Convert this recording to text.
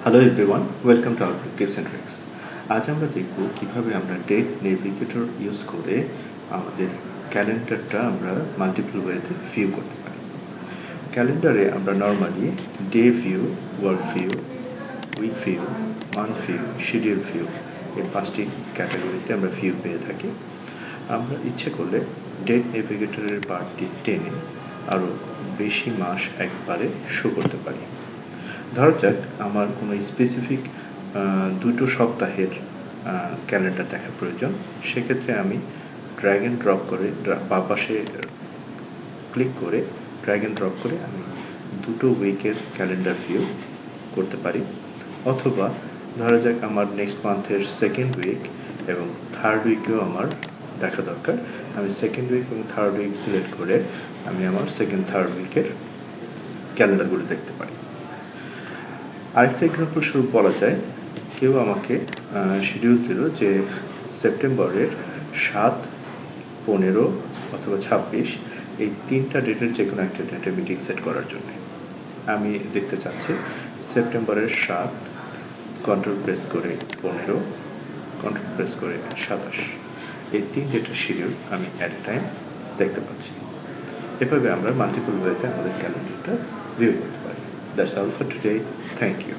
Hello everyone, welcome to our tips and tricks. আজ আমরা দেখব কিভাবে আমরা ডেট নেভিগেটর ইউজ করে আমাদের ক্যালেন্ডারটা আমরা মাল্টিপল ওয়েতে ভিউ করতে পারি। ক্যালেন্ডারে আমরা normally day view, work view, week view, month view, schedule view এই 5টি ক্যাটাগরিতে আমরা ভিউ পেয়ে থাকি। আমরা ইচ্ছে করলে ডেট নেভিগেটরের বারটি টেনে আরও বেশি মাস একবারে শো করতে পারি। ধরা যাক আমার কোনো স্পেসিফিক 2 সপ্তাহের ক্যালেন্ডার দেখা প্রয়োজন। সেক্ষেত্রে আমি ড্র্যাগ অ্যান্ড ড্রপ করে বাম পাশে ক্লিক করে ড্র্যাগ অ্যান্ড ড্রপ করে আমি 2 উইকের ক্যালেন্ডার ভিউ করতে পারি। অথবা ধরা যাক আমার নেক্সট মান্থের 2nd উইক এবং 3rd উইকেও আমার দেখা দরকার। আমি 2nd উইক এবং 3rd উইক সিলেক্ট করে আমি আমার 2nd 3rd উইকের ক্যালেন্ডারগুলো দেখতে পারি। আরেকটা এক্সাম্পল স্বরূপ বলা যায়, কেউ আমাকে শিডিউল দিল যে সেপ্টেম্বরের 7, 15 অথবা 26 এই 3টা ডেটের যে কোনো একটা ডেটে মিটিং সেট করার জন্য। আমি দেখতে চাচ্ছি সেপ্টেম্বরের 7, কন্ট্রোল প্রেস করে 15, কন্ট্রোল প্রেস করে 27 এই 3 ডেটের শিডিউল আমি অ্যাট এ টাইম দেখতে পাচ্ছি। এভাবে আমরা মাল্টিপল ওয়েতে আমাদের ক্যালেন্ডারটা ভিউ করতে পারি। That's all for today. Thank you.